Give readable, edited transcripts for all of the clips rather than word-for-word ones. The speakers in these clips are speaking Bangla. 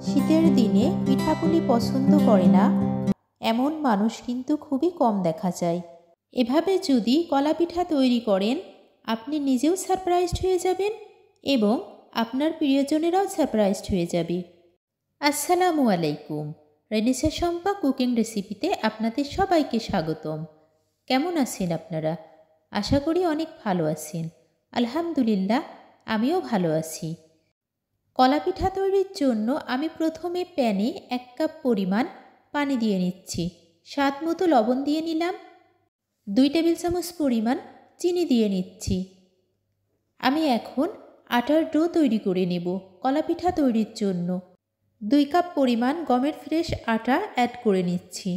শীতের দিনে পিঠাপুলি পছন্দ করে না এমন মানুষ কিন্তু খুবই কম দেখা যায়। এভাবে যদি কলা পিঠা তৈরি করেন আপনি নিজেও সারপ্রাইজড হয়ে যাবেন এবং আপনার প্রিয়জনেরাও সারপ্রাইজড হয়ে যাবে। আসসালামু আলাইকুম, রেনিসা শম্পা কুকিং রেসিপিতে আপনাদের সবাইকে স্বাগতম। কেমন আছেন আপনারা? আশা করি অনেক ভালো আছেন। আলহামদুলিল্লাহ, আমিও ভালো আছি। কলা পিঠা তৈরির জন্য আমি প্রথমে প্যানে 1 কাপ পরিমাণ পানি দিয়ে নিচ্ছি। স্বাদ মতো লবণ দিয়ে নিলাম। 2 টেবিল চামচ পরিমাণ চিনি দিয়ে নিচ্ছি। আমি এখন আটার ডো তৈরি করে নেব। কলা পিঠা তৈরির জন্য 2 কাপ পরিমাণ গমের ফ্রেশ আটা অ্যাড করে নিচ্ছি।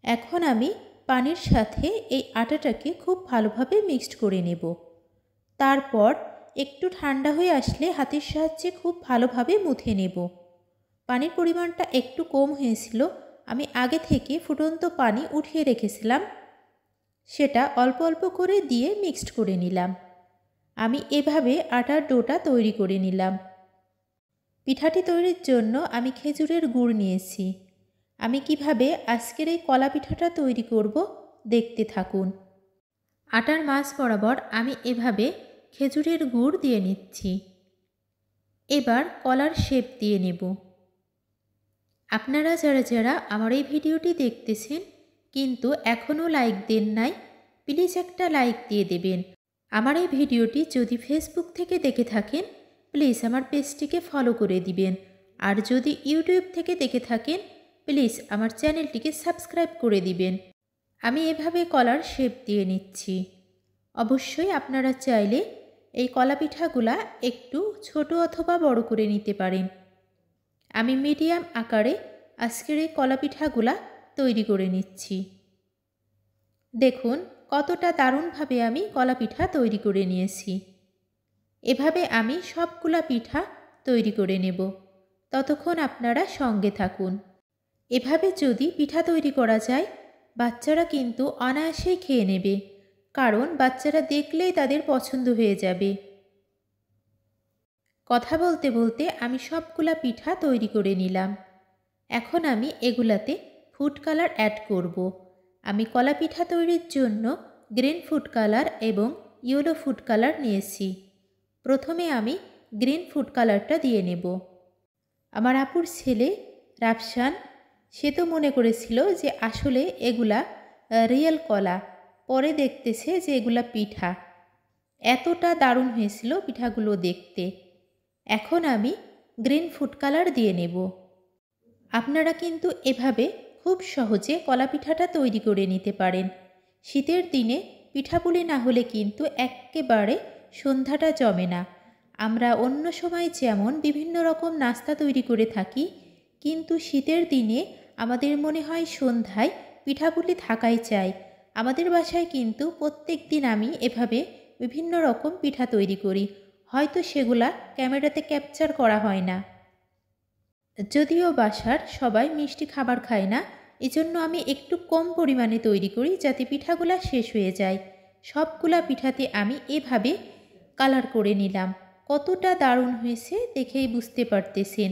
এখন আমি পানির সাথে এই আটাটাকে খুব ভালোভাবে মিক্সড করে নেব। তারপর একটু ঠান্ডা হয়ে আসলে হাতের সাহায্যে খুব ভালোভাবে মুথে নেব। পানির পরিমাণটা একটু কম হয়েছিল, আমি আগে থেকে ফুটন্ত পানি উঠিয়ে রেখেছিলাম, সেটা অল্প অল্প করে দিয়ে মিক্সড করে নিলাম। আমি এভাবে আটার ডোটা তৈরি করে নিলাম। পিঠাটি তৈরির জন্য আমি খেজুরের গুড় নিয়েছি। আমি কিভাবে আজকের এই কলা পিঠাটা তৈরি করব দেখতে থাকুন। আটার মাঝ বরাবর আমি এভাবে খেজুরের গুড় দিয়ে নিচ্ছি। এবার কলার শেপ দিয়ে নেব। আপনারা যারা যারা আমার এই ভিডিওটি দেখতেছেন কিন্তু এখনও লাইক দেন নাই, প্লিজ একটা লাইক দিয়ে দেবেন। আমার এই ভিডিওটি যদি ফেসবুক থেকে দেখে থাকেন প্লিজ আমার পেজটিকে ফলো করে দিবেন, আর যদি ইউটিউব থেকে দেখে থাকেন প্লিজ আমার চ্যানেলটিকে সাবস্ক্রাইব করে দিবেন। আমি এভাবে কলার শেপ দিয়ে নিচ্ছি। অবশ্যই আপনারা চাইলে এই কলা পিঠাগুলা একটু ছোট অথবা বড় করে নিতে পারেন। আমি মিডিয়াম আকারে আজকের এই কলা পিঠাগুলা তৈরি করে নিচ্ছি। দেখুন কতটা দারুণভাবে আমি কলা পিঠা তৈরি করে নিয়েছি। এভাবে আমি সবগুলা পিঠা তৈরি করে নেব। ততক্ষণ আপনারা সঙ্গে থাকুন। এভাবে যদি পিঠা তৈরি করা যায় বাচ্চারা কিন্তু অনায়াসেই খেয়ে নেবে, কারণ বাচ্চারা দেখলেই তাদের পছন্দ হয়ে যাবে। কথা বলতে বলতে আমি সবগুলা পিঠা তৈরি করে নিলাম। এখন আমি এগুলাতে ফুড কালার অ্যাড করব। আমি কলা পিঠা তৈরির জন্য গ্রিন ফুড কালার এবং ইয়েলো ফুড কালার নিয়েছি। প্রথমে আমি গ্রিন ফুড কালারটা দিয়ে নেব। আমার আপুর ছেলে রাফসান, সে তো মনে করেছিল যে আসলে এগুলা রিয়েল কলা, পরে দেখতেছে যে এগুলা পিঠা। এতটা দারুণ হয়েছিল পিঠাগুলো দেখতে। এখন আমি গ্রিন ফুড কালার দিয়ে নেব। আপনারা কিন্তু এভাবে খুব সহজে কলা পিঠাটা তৈরি করে নিতে পারেন। শীতের দিনে পিঠাপুলি না হলে কিন্তু একেবারে সন্ধ্যাটা জমে না। আমরা অন্য সময় যেমন বিভিন্ন রকম নাস্তা তৈরি করে থাকি, কিন্তু শীতের দিনে আমাদের মনে হয় সন্ধ্যায় পিঠাপুলি থাকাই চাই। আমাদের বাসায় কিন্তু প্রত্যেক দিন আমি এভাবে বিভিন্ন রকম পিঠা তৈরি করি, হয়তো সেগুলা ক্যামেরাতে ক্যাপচার করা হয় না। যদিও বাসার সবাই মিষ্টি খাবার খায় না, এজন্য আমি একটু কম পরিমাণে তৈরি করি যাতে পিঠাগুলা শেষ হয়ে যায়। সবগুলা পিঠাতে আমি এভাবে কালার করে নিলাম। কতটা দারুণ হয়েছে দেখেই বুঝতে পারতেছেন।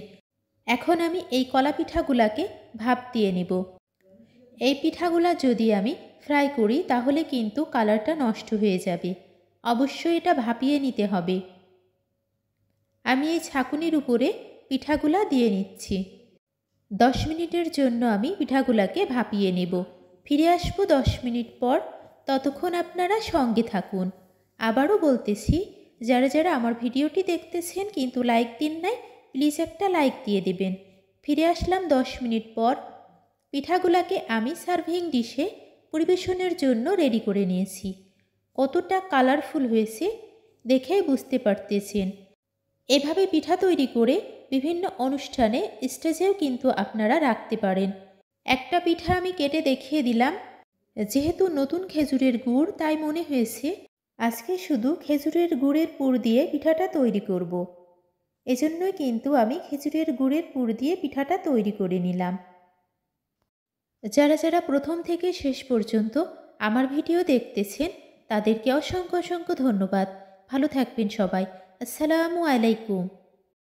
এখন আমি এই কলা পিঠাগুলাকে ভাপ দিয়ে নেব। এই পিঠাগুলা যদি আমি ফ্রাই করি তাহলে কিন্তু কালারটা নষ্ট হয়ে যাবে। অবশ্যই এটা ভাপিয়ে নিতে হবে। আমি এই ছাঁকুনির উপরে পিঠাগুলা দিয়ে নিচ্ছি। 10 মিনিটের জন্য আমি পিঠাগুলাকে ভাপিয়ে নেব। ফিরে আসবো 10 মিনিট পর। ততক্ষণ আপনারা সঙ্গে থাকুন। আবারও বলতেছি, যারা যারা আমার ভিডিওটি দেখতেছেন কিন্তু লাইক দিন নাই, প্লিজ একটা লাইক দিয়ে দেবেন। ফিরে আসলাম 10 মিনিট পর। পিঠাগুলাকে আমি সার্ভিং ডিশে পরিবেশনের জন্য রেডি করে নিয়েছি। কতটা কালারফুল হয়েছে দেখেই বুঝতে পারতেছেন। এভাবে পিঠা তৈরি করে বিভিন্ন অনুষ্ঠানে স্টেজেও কিন্তু আপনারা রাখতে পারেন। একটা পিঠা আমি কেটে দেখিয়ে দিলাম। যেহেতু নতুন খেজুরের গুড়, তাই মনে হয়েছে আজকে শুধু খেজুরের গুড়ের পুর দিয়ে পিঠাটা তৈরি করব। এজন্যই কিন্তু আমি খেজুরের গুড়ের পুর দিয়ে পিঠাটা তৈরি করে নিলাম। যারা যারা প্রথম থেকে শেষ পর্যন্ত আমার ভিডিও দেখতেছেন তাদেরকে অসংখ্য অসংখ্য ধন্যবাদ। ভালো থাকবেন সবাই। আসসালামু আলাইকুম।